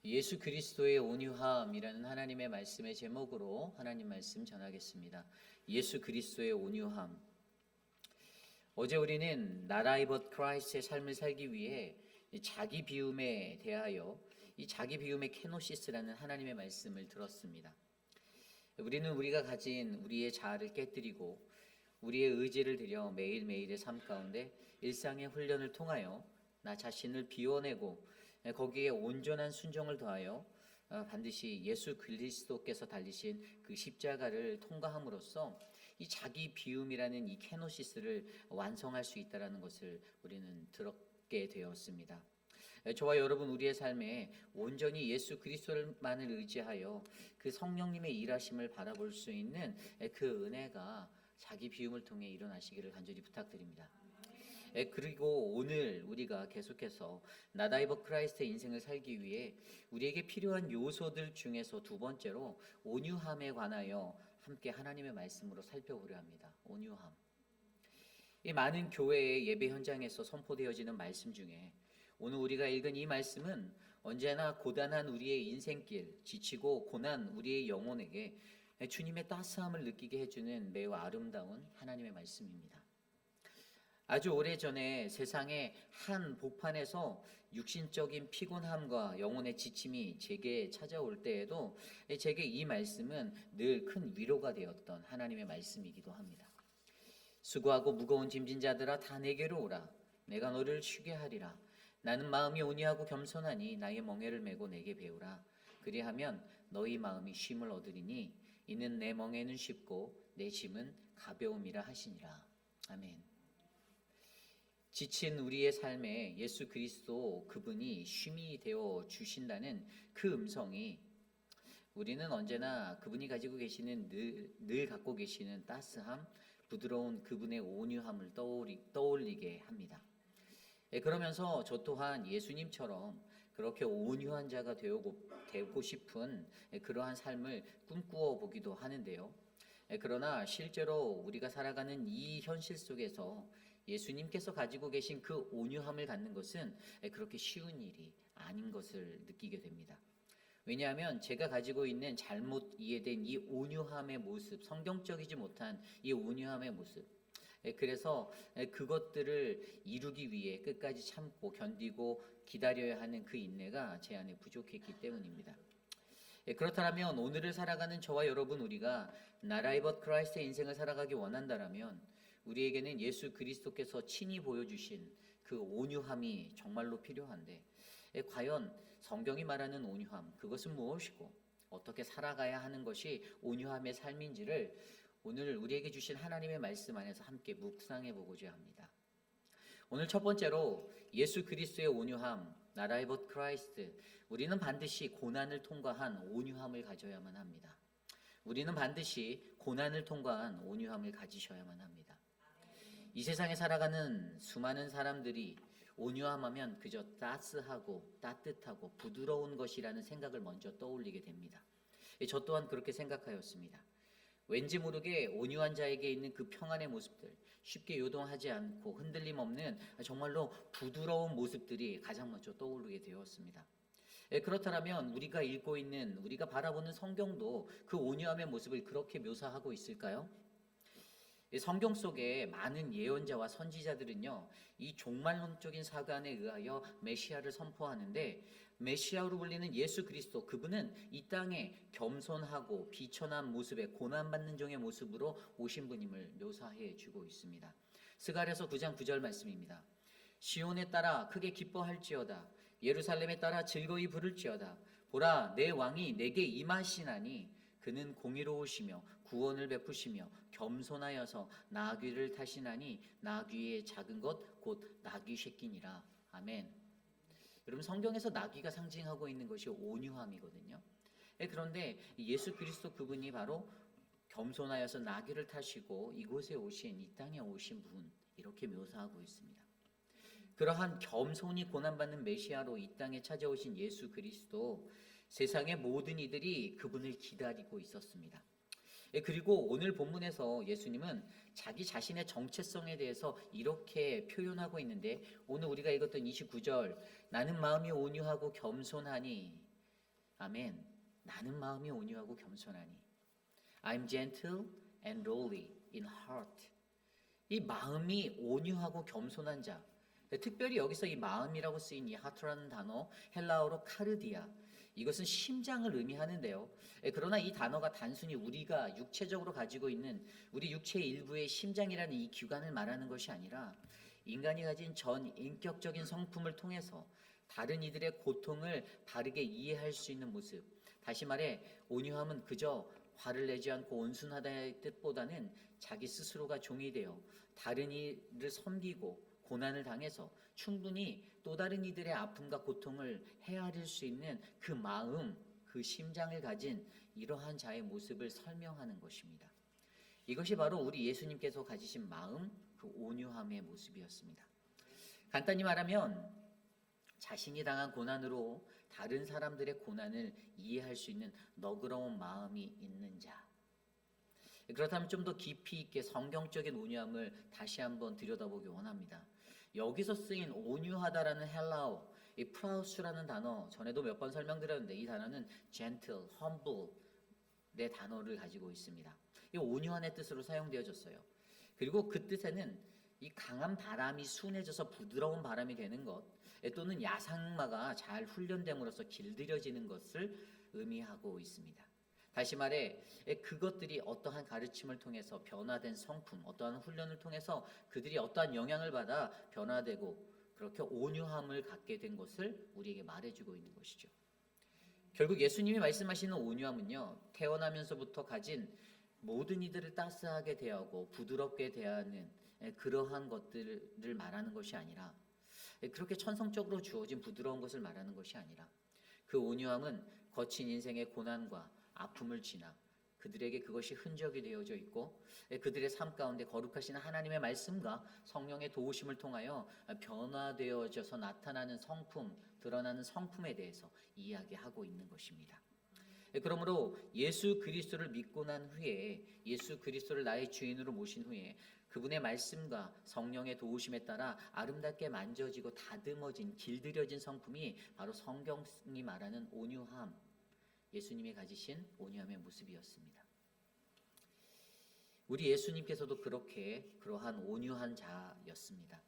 예수 그리스도의 온유함이라는 하나님의 말씀의 제목으로 하나님 말씀 전하겠습니다. 예수 그리스도의 온유함. 어제 우리는 나라이 벗 크라이스트의 삶을 살기 위해 자기 비움에 대하여 이 자기 비움의 케노시스라는 하나님의 말씀을 들었습니다. 우리는 우리가 가진 우리의 자아를 깨뜨리고 우리의 의지를 들여 매일매일의 삶 가운데 일상의 훈련을 통하여 나 자신을 비워내고 거기에 온전한 순종을 더하여 반드시 예수 그리스도께서 달리신 그 십자가를 통과함으로써 이 자기 비움이라는 이 케노시스를 완성할 수 있다는 것을 우리는 들었게 되었습니다. 저와 여러분 우리의 삶에 온전히 예수 그리스도만을 의지하여 그 성령님의 일하심을 바라볼 수 있는 그 은혜가 자기 비움을 통해 일어나시기를 간절히 부탁드립니다. 그리고 오늘 우리가 계속해서 나다이버 크라이스트의 인생을 살기 위해 우리에게 필요한 요소들 중에서 두 번째로 온유함에 관하여 함께 하나님의 말씀으로 살펴보려 합니다. 온유함. 이 많은 교회의 예배 현장에서 선포되어지는 말씀 중에 오늘 우리가 읽은 이 말씀은 언제나 고단한 우리의 인생길, 지치고 고난 우리의 영혼에게 주님의 따스함을 느끼게 해주는 매우 아름다운 하나님의 말씀입니다. 아주 오래전에 세상의 한 복판에서 육신적인 피곤함과 영혼의 지침이 제게 찾아올 때에도 제게 이 말씀은 늘 큰 위로가 되었던 하나님의 말씀이기도 합니다. 수고하고 무거운 짐진 자들아 다 내게로 오라. 내가 너를 쉬게 하리라. 나는 마음이 온유하고 겸손하니 나의 멍에를 메고 내게 배우라. 그리하면 너희 마음이 쉼을 얻으리니 이는 내 멍에는 쉽고 내 짐은 가벼움이라 하시니라. 아멘. 지친 우리의 삶에 예수 그리스도 그분이 쉼이 되어 주신다는 그 음성이 우리는 언제나 그분이 가지고 계시는 늘 갖고 계시는 따스함, 부드러운 그분의 온유함을 떠올리게 합니다. 그러면서 저 또한 예수님처럼 그렇게 온유한 자가 되고 싶은 그러한 삶을 꿈꾸어 보기도 하는데요. 그러나 실제로 우리가 살아가는 이 현실 속에서 예수님께서 가지고 계신 그 온유함을 갖는 것은 그렇게 쉬운 일이 아닌 것을 느끼게 됩니다. 왜냐하면 제가 가지고 있는 잘못 이해된 이 온유함의 모습, 성경적이지 못한 이 온유함의 모습, 그래서 그것들을 이루기 위해 끝까지 참고 견디고 기다려야 하는 그 인내가 제 안에 부족했기 때문입니다. 그렇다면 오늘을 살아가는 저와 여러분 우리가 나라이 벗 크라이스트의 인생을 살아가기 원한다면 우리에게는 예수 그리스도께서 친히 보여주신 그 온유함이 정말로 필요한데 과연 성경이 말하는 온유함 그것은 무엇이고 어떻게 살아가야 하는 것이 온유함의 삶인지를 오늘 우리에게 주신 하나님의 말씀 안에서 함께 묵상해 보고자 합니다. 오늘 첫 번째로 예수 그리스도의 온유함, 나라이 벗 크라이스트, 우리는 반드시 고난을 통과한 온유함을 가져야만 합니다. 우리는 반드시 고난을 통과한 온유함을 가지셔야만 합니다. 이 세상에 살아가는 수많은 사람들이 온유함하면 그저 따스하고 따뜻하고 부드러운 것이라는 생각을 먼저 떠올리게 됩니다. 저 또한 그렇게 생각하였습니다. 왠지 모르게 온유한 자에게 있는 그 평안의 모습들, 쉽게 요동하지 않고 흔들림 없는 정말로 부드러운 모습들이 가장 먼저 떠오르게 되었습니다. 그렇다면 우리가 읽고 있는, 우리가 바라보는 성경도 그 온유함의 모습을 그렇게 묘사하고 있을까요? 성경 속에 많은 예언자와 선지자들은요, 이 종말론적인 사관에 의하여 메시아를 선포하는데 메시아로 불리는 예수 그리스도 그분은 이 땅에 겸손하고 비천한 모습의 고난받는 종의 모습으로 오신 분임을 묘사해 주고 있습니다. 스가랴서 9장 9절 말씀입니다. 시온에 따라 크게 기뻐할지어다. 예루살렘에 따라 즐거이 부를지어다. 보라 내 왕이 내게 임하시나니 그는 공의로우시며 구원을 베푸시며 겸손하여서 나귀를 타시나니 나귀의 작은 것 곧 나귀 새끼니라. 아멘. 여러분 성경에서 나귀가 상징하고 있는 것이 온유함이거든요. 그런데 예수 그리스도 그분이 바로 겸손하여서 나귀를 타시고 이곳에 오신 이 땅에 오신 분 이렇게 묘사하고 있습니다. 그러한 겸손히 고난받는 메시아로 이 땅에 찾아오신 예수 그리스도 세상의 모든 이들이 그분을 기다리고 있었습니다. 그리고 오늘 본문에서 예수님은 자기 자신의 정체성에 대해서 이렇게 표현하고 있는데 오늘 우리가 읽었던 29절 나는 마음이 온유하고 겸손하니 아멘. 나는 마음이 온유하고 겸손하니. I'm gentle and lowly in heart. 이 마음이 온유하고 겸손한 자. 특별히 여기서 이 마음이라고 쓰인 이 하트라는 단어, 헬라어로 카르디아. 이것은 심장을 의미하는데요. 그러나 이 단어가 단순히 우리가 육체적으로 가지고 있는 우리 육체의 일부의 심장이라는 이 기관을 말하는 것이 아니라 인간이 가진 전 인격적인 성품을 통해서 다른 이들의 고통을 바르게 이해할 수 있는 모습. 다시 말해 온유함은 그저 화를 내지 않고 온순하다의 뜻보다는 자기 스스로가 종이 되어 다른 이를 섬기고 고난을 당해서 충분히 또 다른 이들의 아픔과 고통을 헤아릴 수 있는 그 마음, 그 심장을 가진 이러한 자의 모습을 설명하는 것입니다. 이것이 바로 우리 예수님께서 가지신 마음, 그 온유함의 모습이었습니다. 간단히 말하면 자신이 당한 고난으로 다른 사람들의 고난을 이해할 수 있는 너그러운 마음이 있는 자. 그렇다면 좀 더 깊이 있게 성경적인 온유함을 다시 한번 들여다보기 원합니다. 여기서 쓰인 온유하다라는 헬라어, 이 프라우스라는 단어, 전에도 몇 번 설명드렸는데 이 단어는 gentle, humble의 단어를 가지고 있습니다. 이 온유한의 뜻으로 사용되어졌어요. 그리고 그 뜻에는 이 강한 바람이 순해져서 부드러운 바람이 되는 것, 또는 야상마가 잘 훈련됨으로써 길들여지는 것을 의미하고 있습니다. 다시 말해 그것들이 어떠한 가르침을 통해서 변화된 성품, 어떠한 훈련을 통해서 그들이 어떠한 영향을 받아 변화되고 그렇게 온유함을 갖게 된 것을 우리에게 말해주고 있는 것이죠. 결국 예수님이 말씀하시는 온유함은요, 태어나면서부터 가진 모든 이들을 따스하게 대하고 부드럽게 대하는 그러한 것들을 말하는 것이 아니라, 그렇게 천성적으로 주어진 부드러운 것을 말하는 것이 아니라, 그 온유함은 거친 인생의 고난과 아픔을 지나 그들에게 그것이 흔적이 되어져 있고 그들의 삶 가운데 거룩하신 하나님의 말씀과 성령의 도우심을 통하여 변화되어져서 나타나는 성품, 드러나는 성품에 대해서 이야기하고 있는 것입니다. 그러므로 예수 그리스도를 믿고 난 후에, 예수 그리스도를 나의 주인으로 모신 후에 그분의 말씀과 성령의 도우심에 따라 아름답게 만져지고 다듬어진, 길들여진 성품이 바로 성경이 말하는 온유함, 예수님이 가지신 온유함의 모습이었습니다. 우리 예수님께서도 그렇게 그러한 온유한 자였습니다.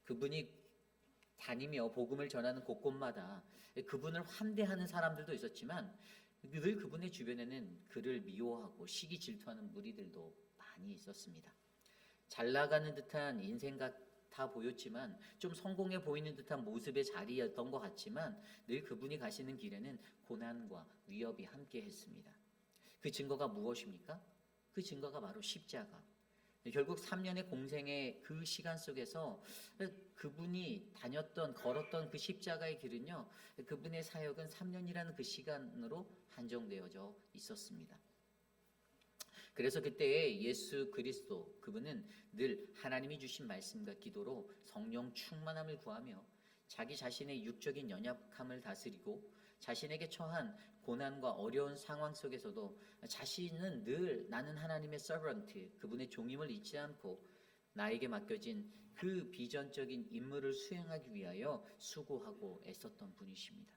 그분이 다니며 복음을 전하는 곳곳마다 그분을 환대하는 사람들도 있었지만 늘 그분의 주변에는 그를 미워하고 시기 질투하는 무리들도 많이 있었습니다. 잘 나가는 듯한 인생 같아 보였지만 좀 성공해 보이는 듯한 모습의 자리였던 것 같지만 늘 그분이 가시는 길에는 고난과 위협이 함께 했습니다. 그 증거가 무엇입니까? 그 증거가 바로 십자가. 결국 3년의 공생의 그 시간 속에서 그분이 걸었던 그 십자가의 길은요, 그분의 사역은 3년이라는 그 시간으로 한정되어져 있었습니다. 그래서 그때에 예수 그리스도, 그분은 늘 하나님이 주신 말씀과 기도로 성령 충만함을 구하며 자기 자신의 육적인 연약함을 다스리고 자신에게 처한 고난과 어려운 상황 속에서도 자신은 늘 나는 하나님의 서번트, 그분의 종임을 잊지 않고 나에게 맡겨진 그 비전적인 임무를 수행하기 위하여 수고하고 애썼던 분이십니다.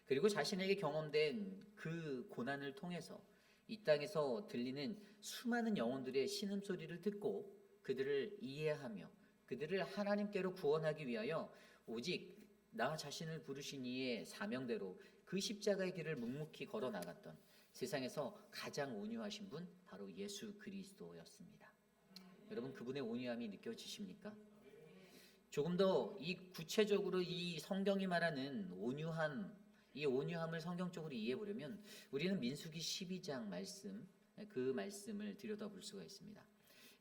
그리고 자신에게 경험된 그 고난을 통해서 이 땅에서 들리는 수많은 영혼들의 신음소리를 듣고 그들을 이해하며 그들을 하나님께로 구원하기 위하여 오직 나 자신을 부르신 이의 사명대로 그 십자가의 길을 묵묵히 걸어 나갔던 세상에서 가장 온유하신 분, 바로 예수 그리스도였습니다. 여러분, 그분의 온유함이 느껴지십니까? 조금 더 이 구체적으로 이 성경이 말하는 이 온유함을 성경적으로 이해해 보려면 우리는 민수기 12장 말씀, 그 말씀을 들여다볼 수가 있습니다.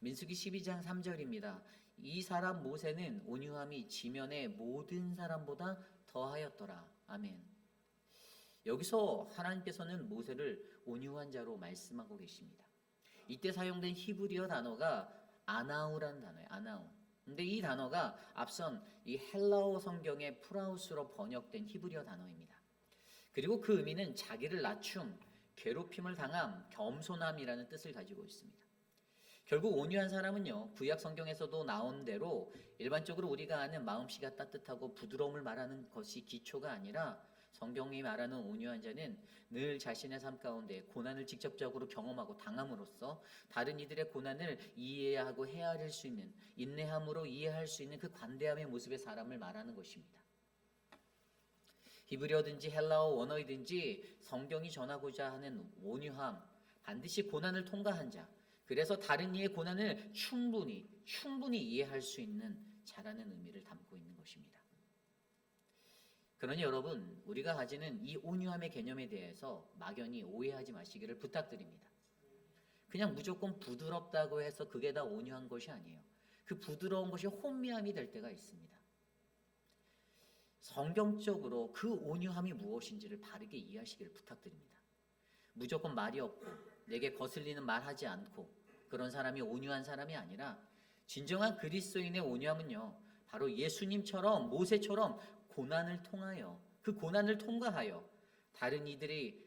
민수기 12장 3절입니다. 이 사람 모세는 온유함이 지면의 모든 사람보다 더하였더라. 아멘. 여기서 하나님께서는 모세를 온유한 자로 말씀하고 계십니다. 이때 사용된 히브리어 단어가 아나우라는 단어예요. 아나우. 근데 이 단어가 앞선 이 헬라어 성경의 프라우스로 번역된 히브리어 단어입니다. 그리고 그 의미는 자기를 낮춤, 괴롭힘을 당함, 겸손함이라는 뜻을 가지고 있습니다. 결국 온유한 사람은요, 구약 성경에서도 나온 대로 일반적으로 우리가 아는 마음씨가 따뜻하고 부드러움을 말하는 것이 기초가 아니라 성경이 말하는 온유한 자는 늘 자신의 삶 가운데 고난을 직접적으로 경험하고 당함으로써 다른 이들의 고난을 이해하고 헤아릴 수 있는, 인내함으로 이해할 수 있는 그 관대함의 모습의 사람을 말하는 것입니다. 히브리어든지 헬라어 원어이든지 성경이 전하고자 하는 온유함, 반드시 고난을 통과한 자, 그래서 다른 이의 고난을 충분히 이해할 수 있는 자라는 의미를 담고 있는 것입니다. 그러니 여러분, 우리가 가지는 이 온유함의 개념에 대해서 막연히 오해하지 마시기를 부탁드립니다. 그냥 무조건 부드럽다고 해서 그게 다 온유한 것이 아니에요. 그 부드러운 것이 혼미함이 될 때가 있습니다. 성경적으로 그 온유함이 무엇인지를 바르게 이해하시기를 부탁드립니다. 무조건 말이 없고 내게 거슬리는 말 하지 않고 그런 사람이 온유한 사람이 아니라 진정한 그리스도인의 온유함은요, 바로 예수님처럼 모세처럼 고난을 통하여 그 고난을 통과하여 다른 이들이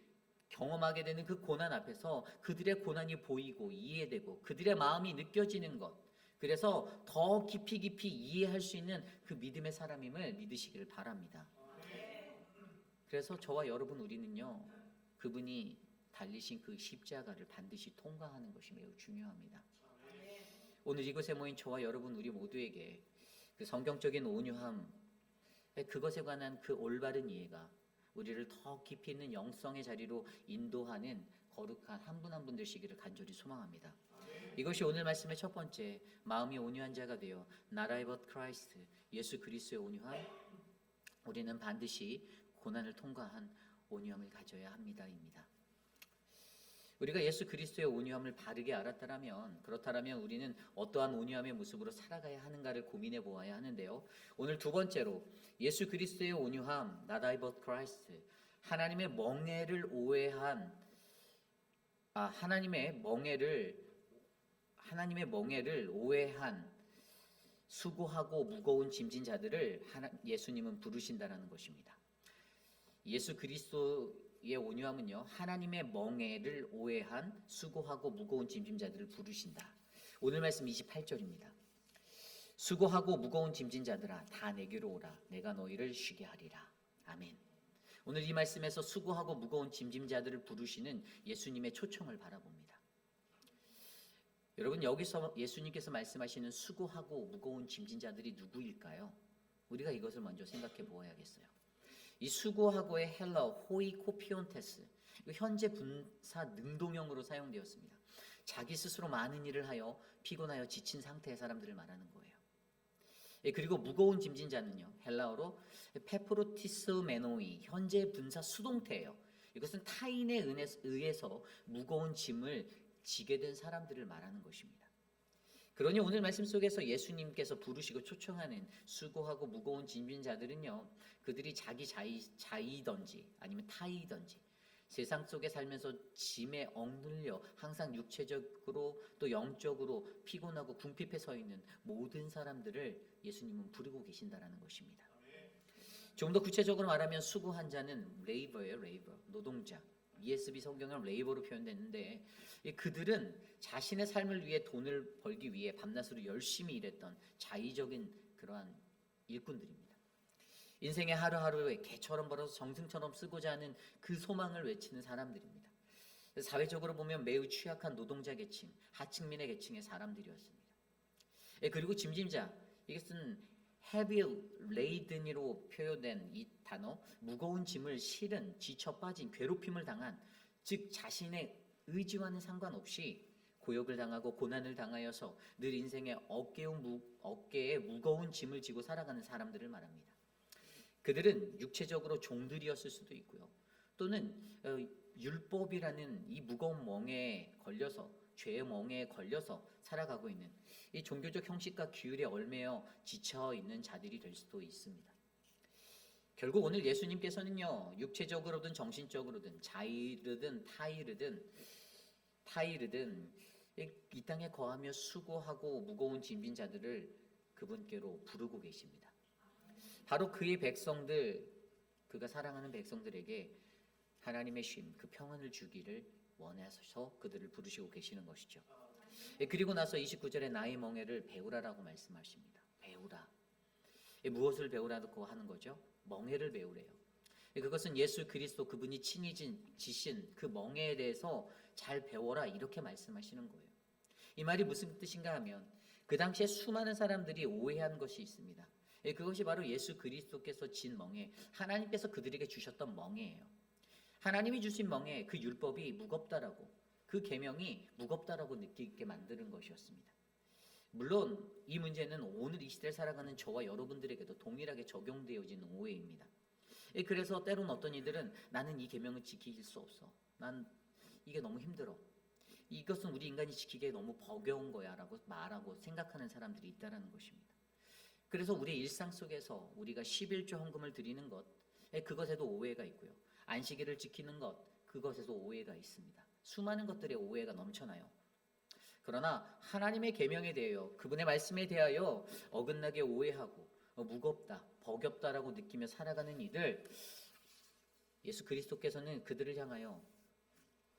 경험하게 되는 그 고난 앞에서 그들의 고난이 보이고 이해되고 그들의 마음이 느껴지는 것, 그래서 더 깊이 이해할 수 있는 그 믿음의 사람임을 믿으시기를 바랍니다. 그래서 저와 여러분 우리는요, 그분이 달리신 그 십자가를 반드시 통과하는 것이 매우 중요합니다. 오늘 이곳에 모인 저와 여러분 우리 모두에게 그 성경적인 온유함, 그것에 관한 그 올바른 이해가 우리를 더 깊이 있는 영성의 자리로 인도하는 거룩한 한 분 한 분 되시기를 간절히 소망합니다. 이것이 오늘 말씀의 첫 번째, 마음이 온유한 자가 되어 나라의 벗 크라이스트, 예수 그리스도의 온유함, 우리는 반드시 고난을 통과한 온유함을 가져야 합니다입니다. 우리가 예수 그리스도의 온유함을 바르게 알았다면, 그렇다면 우리는 어떠한 온유함의 모습으로 살아가야 하는가를 고민해 보아야 하는데요. 오늘 두 번째로 예수 그리스도의 온유함, not I but Christ, 하나님의 멍에를 오해한 수고하고 무거운 짐진 자들을 예수님은 부르신다라는 것입니다. 예수 그리스도의 온유함은요, 하나님의 멍에를 오해한 수고하고 무거운 짐진 자들을 부르신다. 오늘 말씀 28절입니다. 수고하고 무거운 짐진 자들아 다 내게로 오라. 내가 너희를 쉬게 하리라. 아멘. 오늘 이 말씀에서 수고하고 무거운 짐진 자들을 부르시는 예수님의 초청을 바라봅니다. 여러분, 여기서 예수님께서 말씀하시는 수고하고 무거운 짐진 자들이 누구일까요? 우리가 이것을 먼저 생각해 보아야겠어요. 이 수고하고의 헬라어 호이코피온테스, 현재 분사 능동형으로 사용되었습니다. 자기 스스로 많은 일을 하여 피곤하여 지친 상태의 사람들을 말하는 거예요. 그리고 무거운 짐진 자는요, 헬라어로 페프로티스 메노이, 현재 분사 수동태예요. 이것은 타인에 의해서 무거운 짐을 지게 된 사람들을 말하는 것입니다. 그러니 오늘 말씀 속에서 예수님께서 부르시고 초청하는 수고하고 무거운 짐진 자들은요, 그들이 자기 자이든지 아니면 타이든지 세상 속에 살면서 짐에 억눌려 항상 육체적으로 또 영적으로 피곤하고 궁핍해 서 있는 모든 사람들을 예수님은 부르고 계신다라는 것입니다. 좀 더 구체적으로 말하면 수고한 자는 레이버예요, 레이버, 노동자. ESV 성경은 레이버로 표현됐는데, 그들은 자신의 삶을 위해 돈을 벌기 위해 밤낮으로 열심히 일했던 자의적인 그러한 일꾼들입니다. 인생의 하루하루에 개처럼 벌어서 정승처럼 쓰고자 하는 그 소망을 외치는 사람들입니다. 사회적으로 보면 매우 취약한 노동자 계층, 하층민의 계층의 사람들이었습니다. 그리고 짐짐자, 이것은 heavy laden으로 표현된 이 단어, 무거운 짐을 실은, 지쳐 빠진, 괴롭힘을 당한, 즉 자신의 의지와는 상관없이 고역을 당하고 고난을 당하여서 늘 인생의 어깨에 무거운 짐을 지고 살아가는 사람들을 말합니다. 그들은 육체적으로 종들이었을 수도 있고요, 또는 율법이라는 이 무거운 멍에에 걸려서, 죄의 멍에에 걸려서 살아가고 있는 이 종교적 형식과 규율에 얽매여 지쳐 있는 자들이 될 수도 있습니다. 결국 오늘 예수님께서는요, 육체적으로든 정신적으로든 자이르든 타이르든 이 땅에 거하며 수고하고 무거운 짐진 자들을 그분께로 부르고 계십니다. 바로 그의 백성들, 그가 사랑하는 백성들에게 하나님의 쉼, 그 평안을 주기를 원하셔서 그들을 부르시고 계시는 것이죠. 그리고 나서 29절에 나의 멍에를 배우라라고 말씀하십니다. 배우라. 무엇을 배우라고 하는 거죠? 멍에를 배우래요. 그것은 예수 그리스도 그분이 친히 지신 그 멍에에 대해서 잘 배워라 이렇게 말씀하시는 거예요. 이 말이 무슨 뜻인가 하면 그 당시에 수많은 사람들이 오해한 것이 있습니다. 그것이 바로 예수 그리스도께서 진 멍에, 하나님께서 그들에게 주셨던 멍에예요. 하나님이 주신 멍에, 그 율법이 무겁다라고, 그 계명이 무겁다라고 느끼게 만드는 것이었습니다. 물론 이 문제는 오늘 이 시대를 살아가는 저와 여러분들에게도 동일하게 적용되어지는 오해입니다. 그래서 때로는 어떤 이들은 나는 이 계명을 지킬 수 없어. 난 이게 너무 힘들어. 이것은 우리 인간이 지키기에 너무 버거운 거야 라고 말하고 생각하는 사람들이 있다는 것입니다. 그래서 우리 일상 속에서 우리가 11조 헌금을 드리는 것, 그것에도 오해가 있고요. 안식일을 지키는 것, 그것에도 오해가 있습니다. 수많은 것들의 오해가 넘쳐나요. 그러나 하나님의 계명에 대하여, 그분의 말씀에 대하여 어긋나게 오해하고 무겁다, 버겁다라고 느끼며 살아가는 이들, 예수 그리스도께서는 그들을 향하여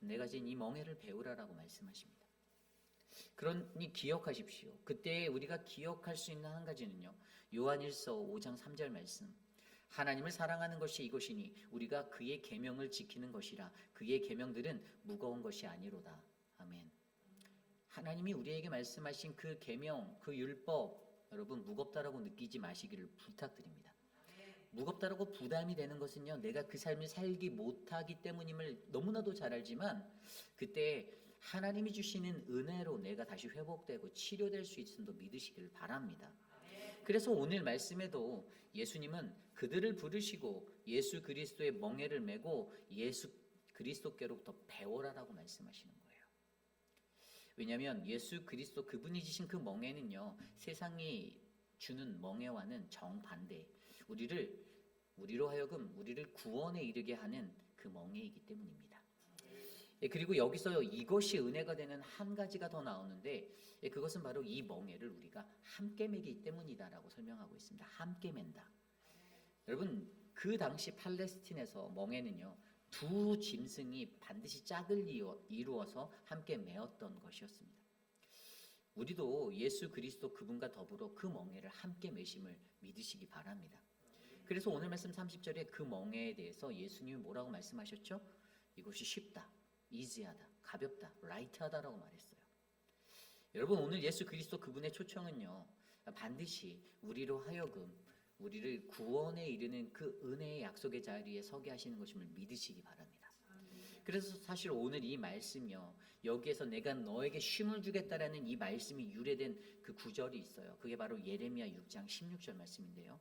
내가 진 이 멍에를 배우라라고 말씀하십니다. 그러니 기억하십시오. 그때 우리가 기억할 수 있는 한 가지는요, 요한일서 5장 3절 말씀, 하나님을 사랑하는 것이 이것이니 우리가 그의 계명을 지키는 것이라. 그의 계명들은 무거운 것이 아니로다. 아멘. 하나님이 우리에게 말씀하신 그 계명, 그 율법, 여러분 무겁다라고 느끼지 마시기를 부탁드립니다. 무겁다라고 부담이 되는 것은요, 내가 그 삶을 살기 못하기 때문임을 너무나도 잘 알지만 그때 하나님이 주시는 은혜로 내가 다시 회복되고 치료될 수 있음도 믿으시길 바랍니다. 그래서 오늘 말씀에도 예수님은 그들을 부르시고 예수 그리스도의 멍에를 메고 예수 그리스도께로부터 배워라라고 말씀하시는 거예요. 왜냐하면 예수 그리스도 그분이 지신 그 멍에는요, 세상이 주는 멍에와는 정반대, 우리로 하여금 우리를 구원에 이르게 하는 그 멍에이기 때문입니다. 그리고 여기서 이것이 은혜가 되는 한 가지가 더 나오는데, 그것은 바로 이 멍에를 우리가 함께 매기 때문이다라고 설명하고 있습니다. 함께 맨다. 여러분, 그 당시 팔레스틴에서 멍에는요, 두 짐승이 반드시 짝을 이루어서 함께 메었던 것이었습니다. 우리도 예수 그리스도 그분과 더불어 그 멍에를 함께 매심을 믿으시기 바랍니다. 그래서 오늘 말씀 30절에 그 멍에에 대해서 예수님이 뭐라고 말씀하셨죠? 이것이 쉽다, 이지하다, 가볍다, 라이트하다라고 말했어요. 여러분, 오늘 예수 그리스도 그분의 초청은요, 반드시 우리로 하여금 우리를 구원에 이르는 그 은혜의 약속의 자리에 서게 하시는 것임을 믿으시기 바랍니다. 그래서 사실 오늘 이 말씀이요, 여기에서 내가 너에게 쉼을 주겠다라는 이 말씀이 유래된 그 구절이 있어요. 그게 바로 예레미야 6장 16절 말씀인데요.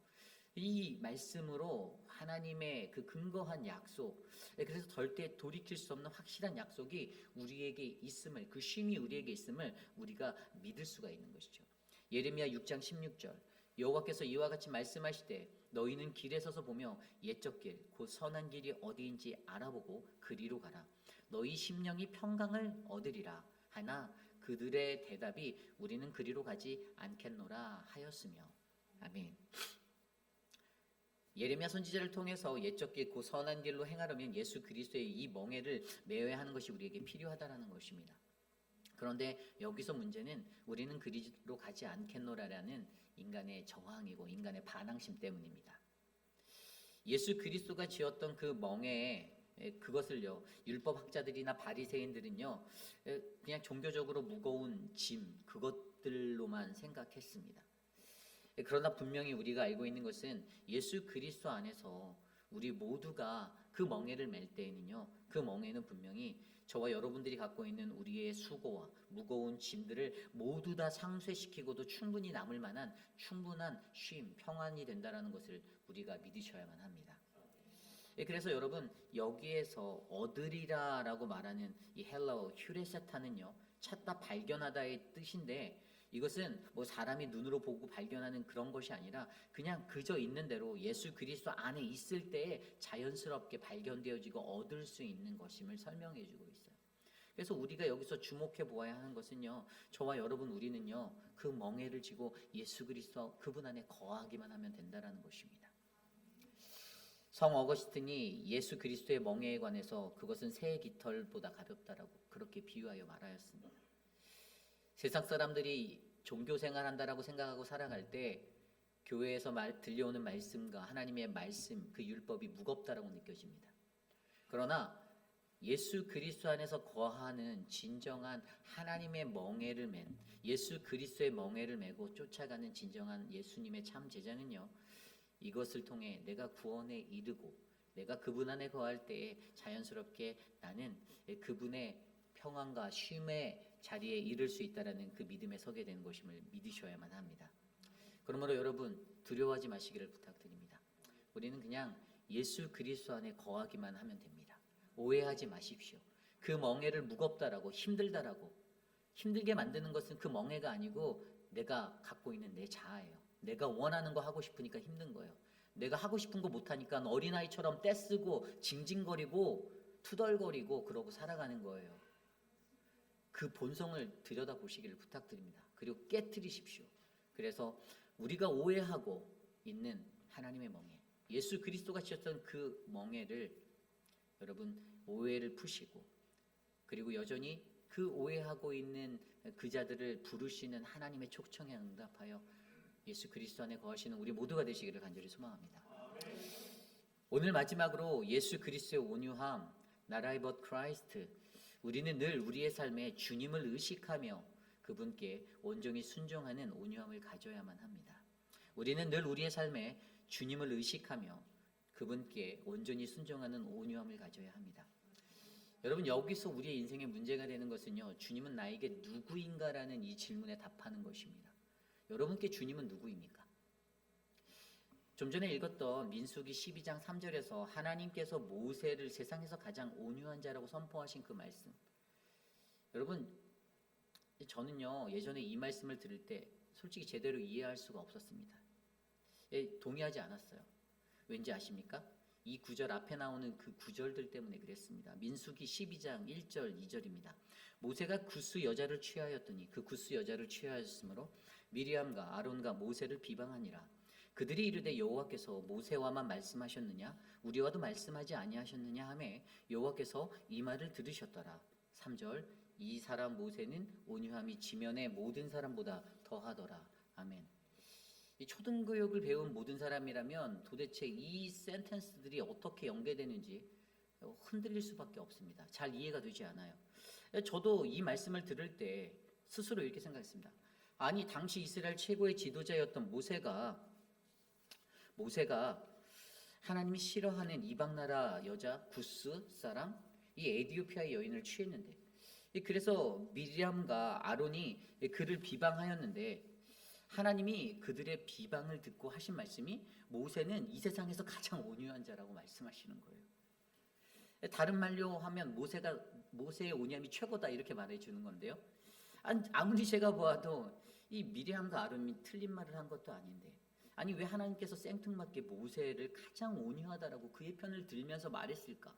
이 말씀으로 하나님의 그 근거한 약속, 그래서 절대 돌이킬 수 없는 확실한 약속이 우리에게 있음을, 그 쉼이 우리에게 있음을 우리가 믿을 수가 있는 것이죠. 예레미야 6장 16절, 여호와께서 이와 같이 말씀하시되 너희는 길에 서서 보며 옛적 길, 곧 선한 길이 어디인지 알아보고 그리로 가라. 너희 심령이 평강을 얻으리라 하나 그들의 대답이 우리는 그리로 가지 않겠노라 하였으며. 아멘. 예레미야 선지자를 통해서 옛적 길, 곧 선한 길로 행하려면 예수 그리스도의 이 멍에를 메어야 하는 것이 우리에게 필요하다라는 것입니다. 그런데 여기서 문제는 우리는 그리로 가지 않겠노라라는 인간의 저항이고 인간의 반항심 때문입니다. 예수 그리스도가 지었던 그 멍에, 그것을요, 율법학자들이나 바리새인들은요, 그냥 종교적으로 무거운 짐, 그것들로만 생각했습니다. 그러나 분명히 우리가 알고 있는 것은 예수 그리스도 안에서 우리 모두가 그 멍에를 맬 때에는요, 그 멍에는 분명히 저와 여러분들이 갖고 있는 우리의 수고와 무거운 짐들을 모두 다 상쇄시키고도 충분히 남을 만한 충분한 쉼, 평안이 된다는 것을 우리가 믿으셔야만 합니다. 그래서 여러분, 여기에서 얻으리라라고 말하는 이 헬라어 휴레세타는요, 찾다 발견하다의 뜻인데, 이것은 뭐 사람이 눈으로 보고 발견하는 그런 것이 아니라 그냥 그저 있는 대로 예수 그리스도 안에 있을 때에 자연스럽게 발견되어지고 얻을 수 있는 것임을 설명해 주고 있어요. 그래서 우리가 여기서 주목해 보아야 하는 것은요, 저와 여러분 우리는요, 그 멍에를 지고 예수 그리스도 그분 안에 거하기만 하면 된다라는 것입니다. 성 어거스틴이 예수 그리스도의 멍에에 관해서 그것은 새의 깃털보다 가볍다라고 그렇게 비유하여 말하였습니다. 세상 사람들이 종교 생활한다라고 생각하고 살아갈 때 교회에서 들려오는 말씀과 하나님의 말씀, 그 율법이 무겁다라고 느껴집니다. 그러나 예수 그리스도 안에서 거하는 진정한 하나님의 멍에를 맨 예수 그리스도의 멍에를 메고 쫓아가는 진정한 예수님의 참 제자는요, 이것을 통해 내가 구원에 이르고 내가 그분 안에 거할 때에 자연스럽게 나는 그분의 평안과 쉼의 자리에 이를 수 있다라는 그 믿음에 서게 되는 것임을 믿으셔야만 합니다. 그러므로 여러분 두려워하지 마시기를 부탁드립니다. 우리는 그냥 예수 그리스도 안에 거하기만 하면 됩니다. 오해하지 마십시오. 그 멍에를 무겁다라고 힘들다라고 힘들게 만드는 것은 그 멍에가 아니고 내가 갖고 있는 내 자아예요. 내가 원하는 거 하고 싶으니까 힘든 거예요. 내가 하고 싶은 거 못하니까 어린아이처럼 떼쓰고 징징거리고 투덜거리고 그러고 살아가는 거예요. 그 본성을 들여다보시기를 부탁드립니다. 그리고 깨트리십시오. 그래서 우리가 오해하고 있는 하나님의 멍에, 예수 그리스도가 지었던 그 멍에를 여러분 오해를 푸시고, 그리고 여전히 그 오해하고 있는 그 자들을 부르시는 하나님의 촉청에 응답하여 예수 그리스도 안에 거하시는 우리 모두가 되시기를 간절히 소망합니다. 오늘 마지막으로 예수 그리스도의 온유함, 나라의 벗 크라이스트, 우리는 늘 우리의 삶에 주님을 의식하며 그분께 온전히 순종하는 온유함을 가져야만 합니다. 우리는 늘 우리의 삶에 주님을 의식하며 그분께 온전히 순종하는 온유함을 가져야 합니다. 여러분, 여기서 우리의 인생의 문제가 되는 것은요, 주님은 나에게 누구인가라는 이 질문에 답하는 것입니다. 여러분께 주님은 누구입니까? 좀 전에 읽었던 민수기 12장 3절에서 하나님께서 모세를 세상에서 가장 온유한 자라고 선포하신 그 말씀, 여러분, 저는요 예전에 이 말씀을 들을 때 솔직히 제대로 이해할 수가 없었습니다. 동의하지 않았어요. 왠지 아십니까? 이 구절 앞에 나오는 그 구절들 때문에 그랬습니다. 민수기 12장 1절 2절입니다. 모세가 구스 여자를 취하였더니 그 구스 여자를 취하였으므로 미리암과 아론과 모세를 비방하니라. 그들이 이르되 여호와께서 모세와만 말씀하셨느냐 우리와도 말씀하지 아니하셨느냐 하매 여호와께서 이 말을 들으셨더라. 3절 이 사람 모세는 온유함이 지면의 모든 사람보다 더하더라. 아멘. 이 초등교육을 배운 모든 사람이라면 도대체 이 센텐스들이 어떻게 연계되는지 흔들릴 수밖에 없습니다. 잘 이해가 되지 않아요. 저도 이 말씀을 들을 때 스스로 이렇게 생각했습니다. 아니, 당시 이스라엘 최고의 지도자였던 모세가 하나님이 싫어하는 이방 나라 여자 구스 사람 이 에디오피아의 여인을 취했는데, 그래서 미리암과 아론이 그를 비방하였는데 하나님이 그들의 비방을 듣고 하신 말씀이 모세는 이 세상에서 가장 온유한 자라고 말씀하시는 거예요. 다른 말로 하면 모세의 온유함이 최고다 이렇게 말해주는 건데요. 아무리 제가 보아도 이 미리암과 아론이 틀린 말을 한 것도 아닌데, 아니 왜 하나님께서 생뚱맞게 모세를 가장 온유하다라고 그의 편을 들면서 말했을까?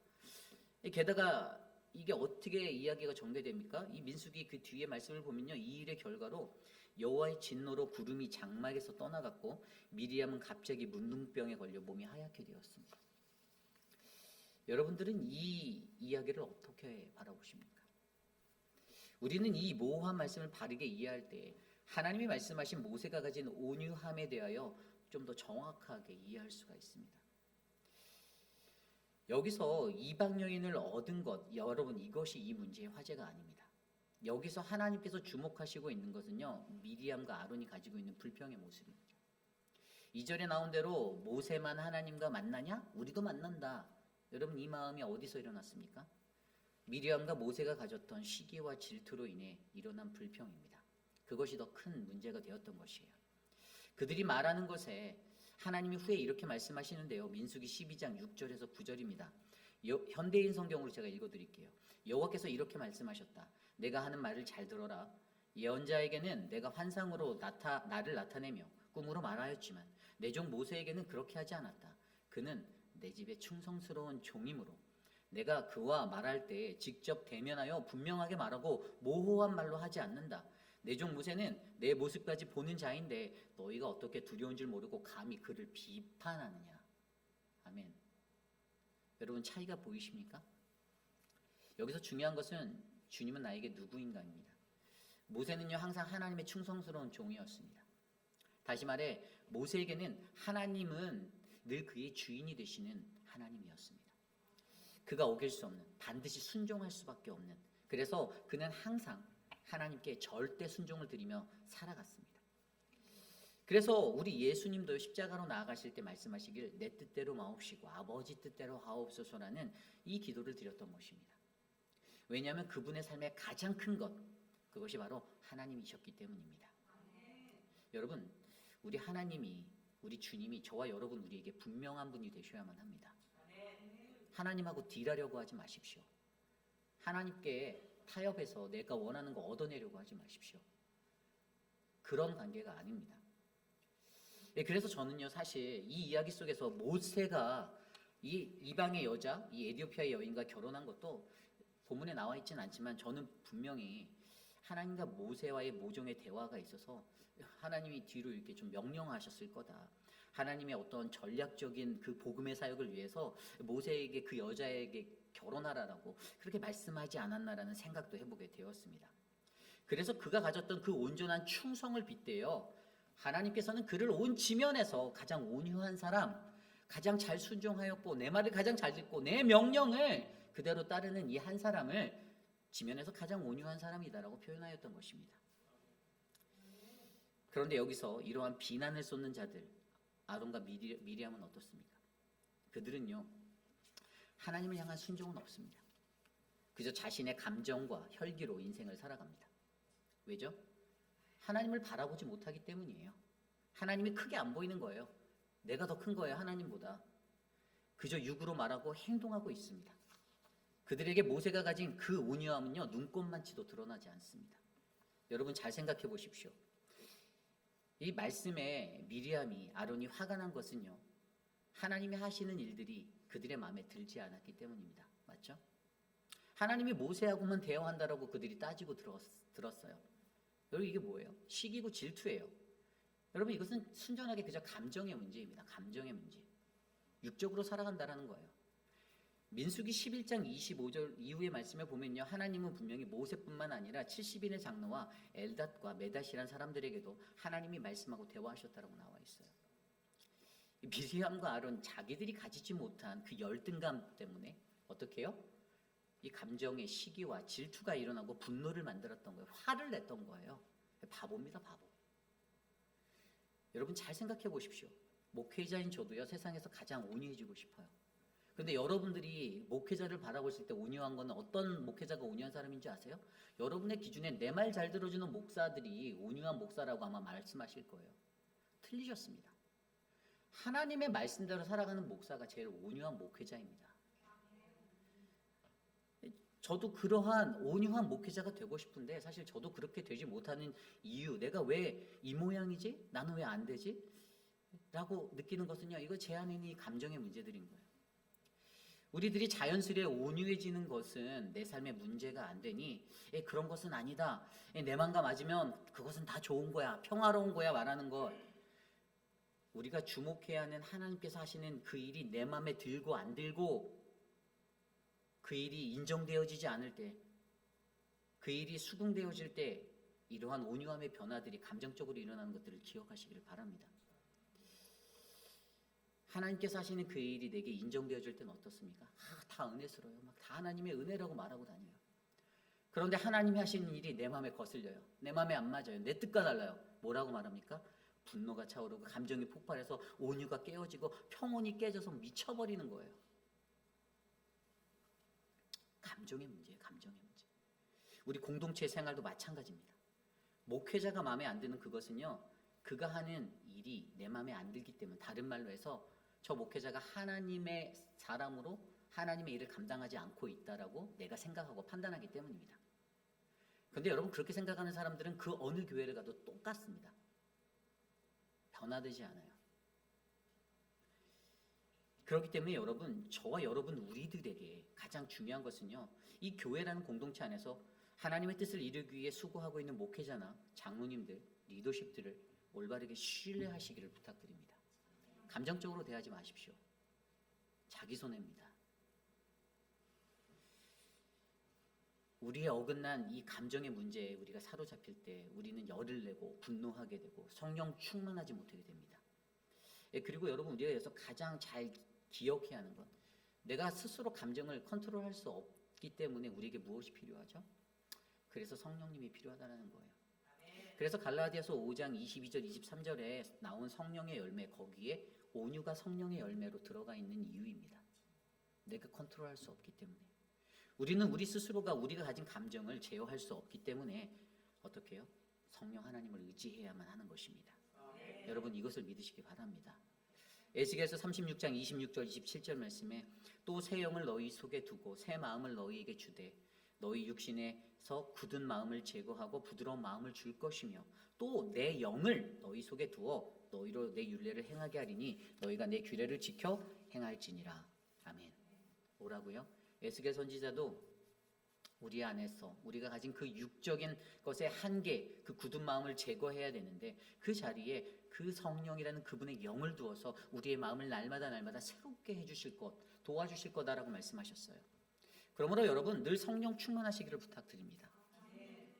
게다가 이게 어떻게 이야기가 전개됩니까? 이 민수기 그 뒤에 말씀을 보면요, 이 일의 결과로 여호와의 진노로 구름이 장막에서 떠나갔고 미리암은 갑자기 문둥병에 걸려 몸이 하얗게 되었습니다. 여러분들은 이 이야기를 어떻게 바라보십니까? 우리는 이 모호한 말씀을 바르게 이해할 때 하나님이 말씀하신 모세가 가진 온유함에 대하여 좀 더 정확하게 이해할 수가 있습니다. 여기서 이방 여인을 얻은 것, 여러분 이것이 이 문제의 화제가 아닙니다. 여기서 하나님께서 주목하시고 있는 것은요, 미리암과 아론이 가지고 있는 불평의 모습입니다. 2절에 나온 대로 모세만 하나님과 만나냐? 우리도 만난다. 여러분 이 마음이 어디서 일어났습니까? 미리암과 모세가 가졌던 시기와 질투로 인해 일어난 불평입니다. 그것이 더 큰 문제가 되었던 것이에요. 그들이 말하는 것에 하나님이 후에 이렇게 말씀하시는데요. 민수기 12장 6절에서 9절입니다. 현대인 성경으로 제가 읽어드릴게요. 여호와께서 이렇게 말씀하셨다. 내가 하는 말을 잘 들어라. 예언자에게는 내가 환상으로 나를 나타내며 꿈으로 말하였지만 내 종 모세에게는 그렇게 하지 않았다. 그는 내 집에 충성스러운 종이므로 내가 그와 말할 때 직접 대면하여 분명하게 말하고 모호한 말로 하지 않는다. 내 종 모세는 내 모습까지 보는 자인데 너희가 어떻게 두려운 줄 모르고 감히 그를 비판하느냐. 아멘. 여러분 차이가 보이십니까? 여기서 중요한 것은 주님은 나에게 누구인가입니다. 모세는요 항상 하나님의 충성스러운 종이었습니다. 다시 말해 모세에게는 하나님은 늘 그의 주인이 되시는 하나님이었습니다. 그가 어길 수 없는, 반드시 순종할 수밖에 없는, 그래서 그는 항상 하나님께 절대 순종을 드리며 살아갔습니다. 그래서 우리 예수님도 십자가로 나아가실 때 말씀하시길 내 뜻대로 마옵시고 아버지 뜻대로 하옵소서라는 이 기도를 드렸던 것입니다. 왜냐하면 그분의 삶의 가장 큰 것, 그것이 바로 하나님이셨기 때문입니다. 여러분, 우리 하나님이, 우리 주님이 저와 여러분 우리에게 분명한 분이 되셔야만 합니다. 하나님하고 딜하려고 하지 마십시오. 하나님께 타협해서 내가 원하는 거 얻어내려고 하지 마십시오. 그런 관계가 아닙니다. 그래서 저는요, 사실 이 이야기 속에서 모세가 이 이방의 여자, 이 에티오피아의 여인과 결혼한 것도 본문에 나와 있지는 않지만 저는 분명히 하나님과 모세와의 모종의 대화가 있어서 하나님이 뒤로 이렇게 좀 명령하셨을 거다. 하나님의 어떤 전략적인 그 복음의 사역을 위해서 모세에게 그 여자에게 결혼하라라고 그렇게 말씀하지 않았나라는 생각도 해보게 되었습니다. 그래서 그가 가졌던 그 온전한 충성을 빗대어 하나님께서는 그를 온 지면에서 가장 온유한 사람, 가장 잘 순종하였고 내 말을 가장 잘 듣고 내 명령을 그대로 따르는 이 한 사람을 지면에서 가장 온유한 사람이다라고 표현하였던 것입니다. 그런데 여기서 이러한 비난을 쏟는 자들, 아론과 미리암은 어떻습니까? 그들은요, 하나님을 향한 순종은 없습니다. 그저 자신의 감정과 혈기로 인생을 살아갑니다. 왜죠? 하나님을 바라보지 못하기 때문이에요. 하나님이 크게 안 보이는 거예요. 내가 더 큰 거예요, 하나님보다. 그저 육으로 말하고 행동하고 있습니다. 그들에게 모세가 가진 그 온유함은요, 눈꽃만치도 드러나지 않습니다. 여러분 잘 생각해 보십시오. 이 말씀에 미리암이, 아론이 화가 난 것은요, 하나님이 하시는 일들이 그들의 마음에 들지 않았기 때문입니다. 맞죠? 하나님이 모세하고만 대화한다라고 그들이 따지고 들었어요. 여러분 이게 뭐예요? 시기고 질투예요. 여러분 이것은 순전하게 그저 감정의 문제입니다. 감정의 문제. 육적으로 살아간다라는 거예요. 민수기 11장 25절 이후의 말씀에 보면요, 하나님은 분명히 모세뿐만 아니라 70인의 장로와 엘닷과 메닷이란 사람들에게도 하나님이 말씀하고 대화하셨다라고 나와 있어요. 미리암과 아론, 자기들이 가지지 못한 그 열등감 때문에 어떻게 해요? 이 감정의 시기와 질투가 일어나고 분노를 만들었던 거예요. 화를 냈던 거예요. 바보입니다, 바보. 여러분 잘 생각해 보십시오. 목회자인 저도요, 세상에서 가장 온유해지고 싶어요. 그런데 여러분들이 목회자를 바라보실 때 온유한 건 어떤 목회자가 온유한 사람인지 아세요? 여러분의 기준에 내 말 잘 들어주는 목사들이 온유한 목사라고 아마 말씀하실 거예요. 틀리셨습니다. 하나님의 말씀대로 살아가는 목사가 제일 온유한 목회자입니다. 저도 그러한 온유한 목회자가 되고 싶은데 사실 저도 그렇게 되지 못하는 이유, 내가 왜 이 모양이지? 나는 왜 안 되지? 라고 느끼는 것은요, 이거 제 안에 있는 이 감정의 문제들인 거예요. 우리들이 자연스레 온유해지는 것은 내 삶에 문제가 안 되니 그런 것은 아니다. 내 맘과 맞으면 그것은 다 좋은 거야. 평화로운 거야 말하는 것. 우리가 주목해야 하는 하나님께서 하시는 그 일이 내 맘에 들고 안 들고 그 일이 인정되어지지 않을 때, 그 일이 수긍되어질 때 이러한 온유함의 변화들이 감정적으로 일어나는 것들을 기억하시기를 바랍니다. 하나님께서 하시는 그 일이 내게 인정되어질 때는 어떻습니까? 다 은혜스러워요. 막 다 하나님의 은혜라고 말하고 다녀요. 그런데 하나님이 하시는 일이 내 마음에 거슬려요. 내 마음에 안 맞아요. 내 뜻과 달라요. 뭐라고 말합니까? 분노가 차오르고 감정이 폭발해서 온유가 깨어지고 평온이 깨져서 미쳐버리는 거예요. 감정의 문제예요. 감정의 문제. 우리 공동체 생활도 마찬가지입니다. 목회자가 마음에 안 드는 그것은요, 그가 하는 일이 내 마음에 안 들기 때문에, 다른 말로 해서 저 목회자가 하나님의 사람으로 하나님의 일을 감당하지 않고 있다라고 내가 생각하고 판단하기 때문입니다. 그런데 여러분 그렇게 생각하는 사람들은 그 어느 교회를 가도 똑같습니다. 변화되지 않아요. 그렇기 때문에 여러분, 저와 여러분 우리들에게 가장 중요한 것은요, 이 교회라는 공동체 안에서 하나님의 뜻을 이루기 위해 수고하고 있는 목회자나 장로님들, 리더십들을 올바르게 신뢰하시기를 부탁드립니다. 감정적으로 대하지 마십시오. 자기 손해입니다. 우리의 어긋난 이 감정의 문제에 우리가 사로잡힐 때 우리는 열을 내고 분노하게 되고 성령 충만하지 못하게 됩니다. 그리고 여러분 우리가 여기서 가장 잘 기억해야 하는 것, 내가 스스로 감정을 컨트롤할 수 없기 때문에 우리에게 무엇이 필요하죠? 그래서 성령님이 필요하다는 거예요. 그래서 갈라디아서 5장 22절 23절에 나온 성령의 열매, 거기에 온유가 성령의 열매로 들어가 있는 이유입니다. 내가 컨트롤할 수 없기 때문에. 우리는 우리 스스로가 우리가 가진 감정을 제어할 수 없기 때문에 어떻게 해요? 성령 하나님을 의지해야만 하는 것입니다. 여러분 이것을 믿으시기 바랍니다. 에스겔서 36장 26절 27절 말씀에 또 새 영을 너희 속에 두고 새 마음을 너희에게 주되 너희 육신에서 굳은 마음을 제거하고 부드러운 마음을 줄 것이며 또 내 영을 너희 속에 두어 너희로 내 율례를 행하게 하리니 너희가 내 규례를 지켜 행할지니라. 아멘. 뭐라고요? 에스겔 선지자도 우리 안에서 우리가 가진 그 육적인 것의 한계, 그 굳은 마음을 제거해야 되는데 그 자리에 그 성령이라는 그분의 영을 두어서 우리의 마음을 날마다 새롭게 해주실 것, 도와주실 거다라고 말씀하셨어요. 그러므로 여러분 늘 성령 충만하시기를 부탁드립니다.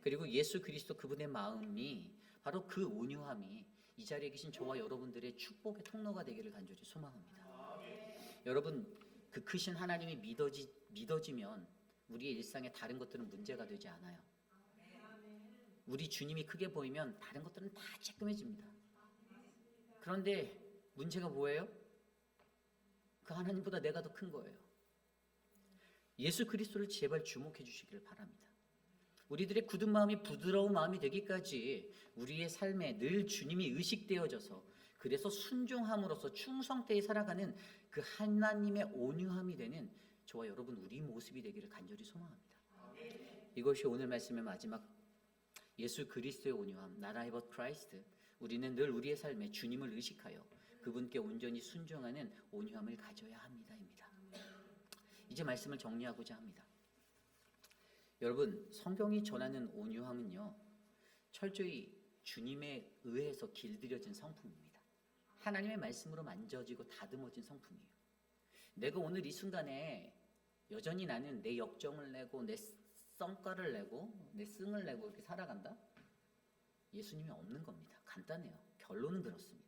그리고 예수 그리스도 그분의 마음이 바로 그 온유함이 이 자리에 계신 저와 여러분들의 축복의 통로가 되기를 간절히 소망합니다. 여러분 그 크신 하나님이 믿어지면 우리의 일상에 다른 것들은 문제가 되지 않아요. 우리 주님이 크게 보이면 다른 것들은 다 쬐끔해집니다. 그런데 문제가 뭐예요? 그 하나님보다 내가 더 큰 거예요. 예수 그리스도를 제발 주목해 주시기를 바랍니다. 우리들의 굳은 마음이 부드러운 마음이 되기까지 우리의 삶에 늘 주님이 의식되어져서 그래서 순종함으로써 충성되이 살아가는 그 하나님의 온유함이 되는 저와 여러분 우리 모습이 되기를 간절히 소망합니다. 이것이 오늘 말씀의 마지막 예수 그리스도의 온유함, 나라의 벗 크라이스트. 우리는 늘 우리의 삶에 주님을 의식하여 그분께 온전히 순종하는 온유함을 가져야 합니다입니다. 이제 말씀을 정리하고자 합니다. 여러분 성경이 전하는 온유함은요 철저히 주님에 의해서 길들여진 성품입니다. 하나님의 말씀으로 만져지고 다듬어진 성품이에요. 내가 오늘 이 순간에 여전히 나는 내 역정을 내고 내 성과를 내고 내 승을 내고 이렇게 살아간다? 예수님이 없는 겁니다. 간단해요. 결론은 그렇습니다.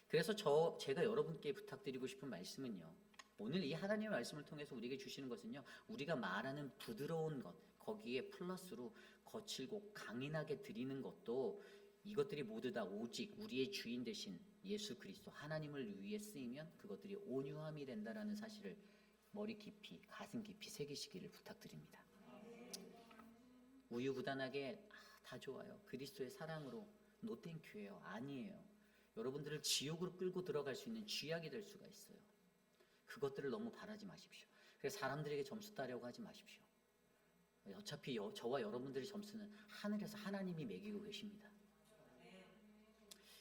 그래서 제가 여러분께 부탁드리고 싶은 말씀은요. 오늘 이 하나님의 말씀을 통해서 우리에게 주시는 것은요. 우리가 말하는 부드러운 것, 거기에 플러스로 거칠고 강인하게 드리는 것도 이것들이 모두 다 오직 우리의 주인 되신 예수 그리스도 하나님을 위해 쓰이면 그것들이 온유함이 된다라는 사실을 머리 깊이 가슴 깊이 새기시기를 부탁드립니다. 우유부단하게 다 좋아요. 그리스도의 사랑으로 노 땡큐예요. 아니에요. 여러분들을 지옥으로 끌고 들어갈 수 있는 쥐약이 될 수가 있어요. 그것들을 너무 바라지 마십시오. 그래서 사람들에게 점수 따려고 하지 마십시오. 어차피 저와 여러분들의 점수는 하늘에서 하나님이 매기고 계십니다.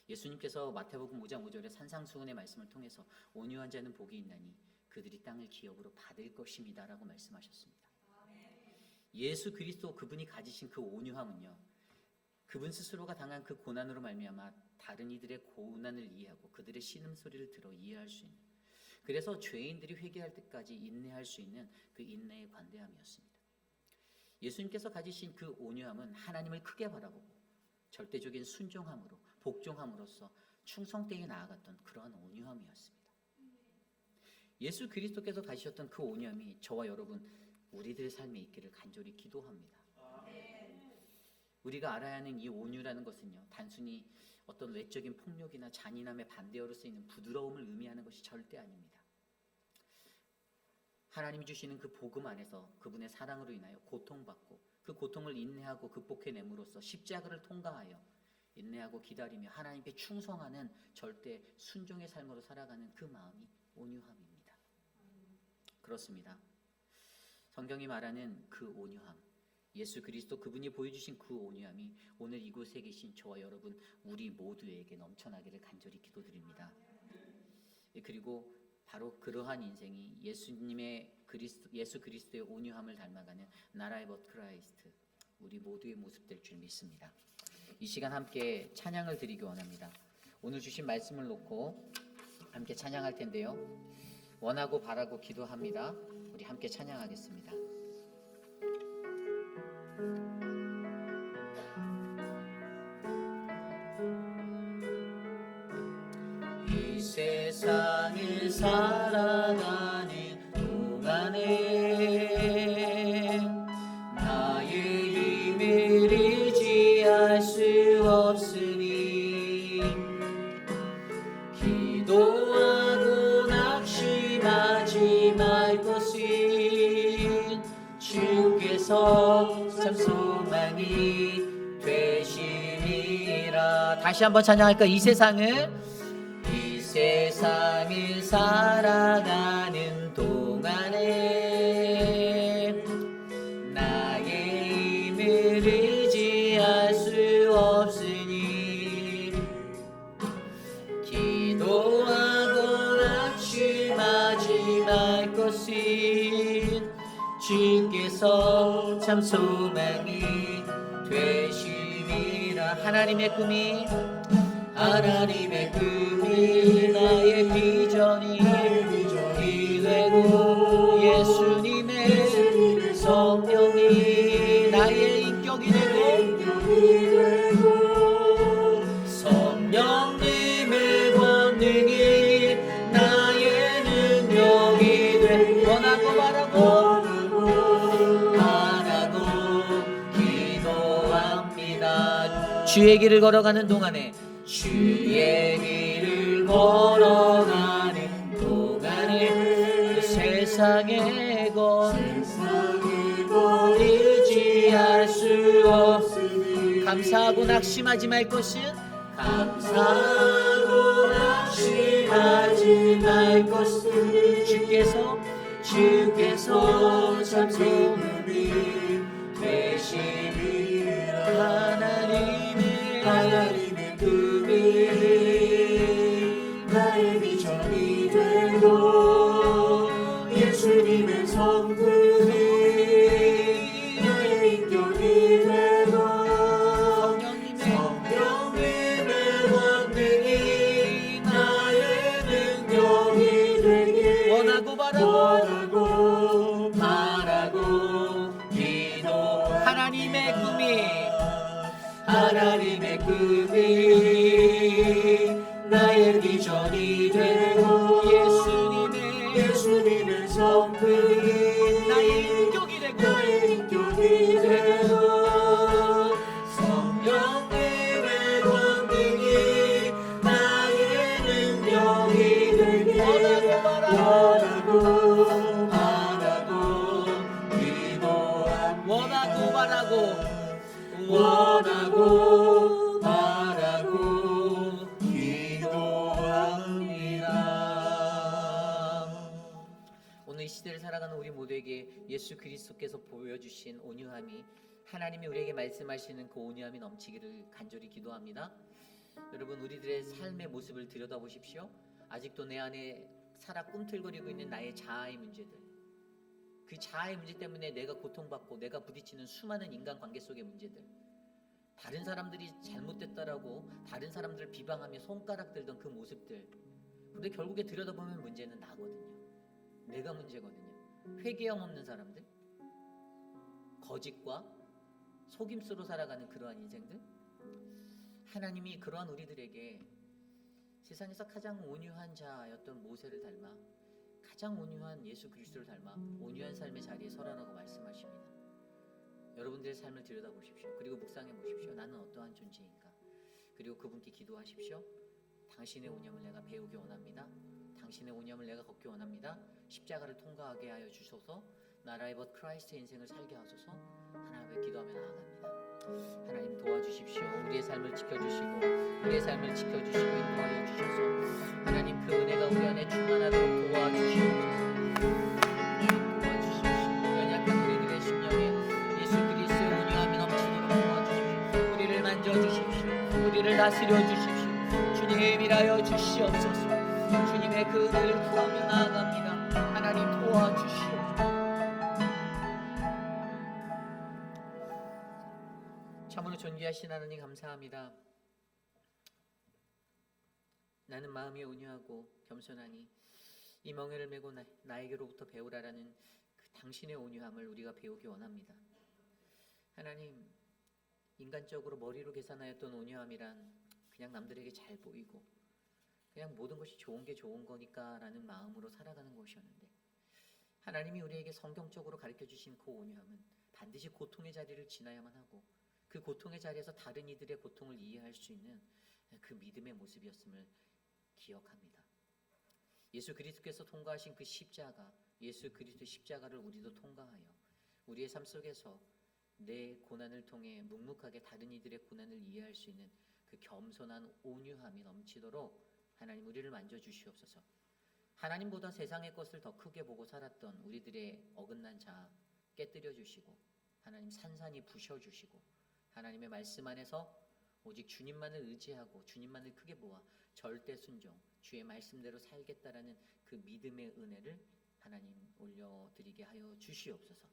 예수님께서 마태복음 5장 5절의 산상수훈의 말씀을 통해서 온유한 자는 복이 있나니 그들이 땅을 기업으로 받을 것입니다 라고 말씀하셨습니다. 예수 그리스도 그분이 가지신 그 온유함은요 그분 스스로가 당한 그 고난으로 말미암아 다른 이들의 고난을 이해하고 그들의 신음소리를 들어 이해할 수 있는, 그래서 죄인들이 회개할 때까지 인내할 수 있는 그 인내의 관대함이었습니다. 예수님께서 가지신 그 온유함은 하나님을 크게 바라보고 절대적인 순종함으로 복종함으로써 충성되게 나아갔던 그러한 온유함이었습니다. 예수 그리스도께서 가지셨던 그 온유함이 저와 여러분 우리들의 삶에 있기를 간절히 기도합니다. 우리가 알아야 하는 이 온유라는 것은요 단순히 어떤 외적인 폭력이나 잔인함의 반대어로 쓰이는 부드러움을 의미하는 것이 절대 아닙니다. 하나님이 주시는 그 복음 안에서 그분의 사랑으로 인하여 고통받고 그 고통을 인내하고 극복해냄으로써 십자가를 통과하여 인내하고 기다리며 하나님께 충성하는 절대 순종의 삶으로 살아가는 그 마음이 온유함입니다. 그렇습니다. 성경이 말하는 그 온유함, 예수 그리스도 그분이 보여주신 그 온유함이 오늘 이곳에 계신 저와 여러분 우리 모두에게 넘쳐나기를 간절히 기도드립니다. 그리고 바로 그러한 인생이 예수 그리스도의 온유함을 닮아가는 나라의 벗 크라이스트 우리 모두의 모습 될 줄 믿습니다. 이 시간 함께 찬양을 드리기 원합니다. 오늘 주신 말씀을 놓고 함께 찬양할 텐데요. 원하고 바라고 기도합니다. 우리 함께 찬양하겠습니다. 이 살아가는 동안에 나의 힘을 의지할 수 없으니 기도하고 낙심하지 말 것은 주께서 참 소망이 되심이라. 다시 한번 찬양할까? 이 세상을 살아가는 동안에 나의 힘을 의지할 수 없으니 기도하고 낙심하지 말 것은 주께서 참 소망이 되심이라. 하나님의 꿈이 나의 비전이 되고 예수님의 성령이 나의 인격이 되고 성령님의 권능이 나의 능력이 돼. 원하고 바라고 기도합니다. 주의 길을 걸어가는 동안에 주의 길을 걸어가는 동안에 그 세상의 것 의지할 수 없으니 감사하고 낙심하지 말 것은 주께서 참 소망이 되심이라. 하나님의 꿈이 나의 비전이 되고 예수님의 성품이 나의 인격이 되고 성령님의 권능이 나의 능력이 되길 원하고 바라고 기도. 하나님의 꿈이 나의 비전이 되고 예수님의 성품이 나의 인격이 되고 성령님의 권능이 나의 능력이 되길 원하고 바라고 기도합니다. 오늘 이 시대를 살아가는 우리 모두에게 예수 그리스도께서 보여주신 온유함이 하나님이 우리에게 말씀하시는 그 온유함이 넘치기를 간절히 기도합니다. 여러분, 우리들의 삶의 모습을 들여다보십시오. 아직도 내 안에 살아 꿈틀거리고 있는 나의 자아의 문제들, 그 자아의 문제 때문에 내가 고통받고 내가 부딪히는 수많은 인간관계 속의 문제들, 다른 사람들이 잘못됐다라고 다른 사람들을 비방하며 손가락 들던 그 모습들, 근데 결국에 들여다보면 문제는 나거든요. 내가 문제거든요. 회개함 없는 사람들, 거짓과 속임수로 살아가는 그러한 인생들, 하나님이 그러한 우리들에게 세상에서 가장 온유한 자였던 모세를 닮아 가장 온유한 예수 그리스도를 닮아 온유한 삶의 자리에 서라라고 말씀하십니다. 여러분들의 삶을 들여다보십시오. 그리고 묵상해 보십시오. 나는 어떠한 존재인가? 그리고 그분께 기도하십시오. 당신의 온유함을 내가 배우기 원합니다. 당신의 온유함을 내가 걷기 원합니다. 십자가를 통과하게 하여 주소서. 나라의 벗 크라이스트의 인생을 살게 하소서. 하나님께 기도하며 나아갑니다. 하나님 도와주십시오. 우리의 삶을 지켜주시고 인도하여 주셔서 하나님 그 은혜가 우리 안에 충만하도록 도와주시옵소서. 연약한 우리들의 심령에 예수 그리스도의 온유함이 넘치도록 도와주십시오. 우리를 만져주십시오. 우리를 다스려 주십시오. 주님 일하여 주시옵소서. 주님의 그 은혜를 구하며 나아갑니다. 하나님 도와주시옵소서. 참으로 존귀하신 하나님 감사합니다. 나는 마음이 온유하고 겸손하니 이 멍에를 메고 나에게로부터 배우라라는 그 당신의 온유함을 우리가 배우기 원합니다. 하나님, 인간적으로 머리로 계산하였던 온유함이란 그냥 남들에게 잘 보이고 그냥 모든 것이 좋은 게 좋은 거니까라는 마음으로 살아가는 것이었는데, 하나님이 우리에게 성경적으로 가르쳐 주신 그 온유함은 반드시 고통의 자리를 지나야만 하고, 그 고통의 자리에서 다른 이들의 고통을 이해할 수 있는 그 믿음의 모습이었음을 기억합니다. 예수 그리스도께서 통과하신 그 십자가, 예수 그리스도의 십자가를 우리도 통과하여 우리의 삶 속에서 내 고난을 통해 묵묵하게 다른 이들의 고난을 이해할 수 있는 그 겸손한 온유함이 넘치도록 하나님 우리를 만져주시옵소서. 하나님보다 세상의 것을 더 크게 보고 살았던 우리들의 어긋난 자아 깨뜨려 주시고, 하나님 산산이 부셔주시고, 하나님의 말씀 안에서 오직 주님만을 의지하고 주님만을 크게 보아 절대 순종, 주의 말씀대로 살겠다라는 그 믿음의 은혜를 하나님 올려드리게 하여 주시옵소서.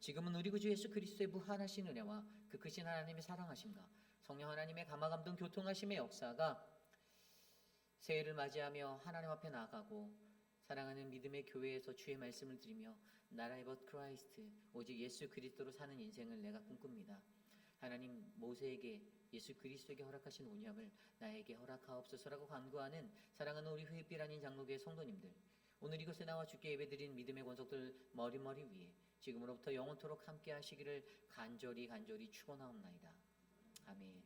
지금은 우리 구주 예수 그리스도의 무한하신 은혜와 그 크신 하나님의 사랑하심과 성령 하나님의 감화감동 교통하심의 역사가 새해를 맞이하며 하나님 앞에 나아가고 사랑하는 믿음의 교회에서 주의 말씀을 드리며 나라의 벗 크라이스트, 오직 예수 그리스도로 사는 인생을 내가 꿈꿉니다. 하나님, 모세에게 예수 그리스도에게 허락하신 온유함을 나에게 허락하옵소서라고 간구하는 사랑하는 우리 회빛 아닌 장로교회 성도님들, 오늘 이곳에 나와 주께 예배드린 믿음의 권속들 머리머리 위에 지금으로부터 영원토록 함께 하시기를 간절히 축원하옵나이다. 아멘.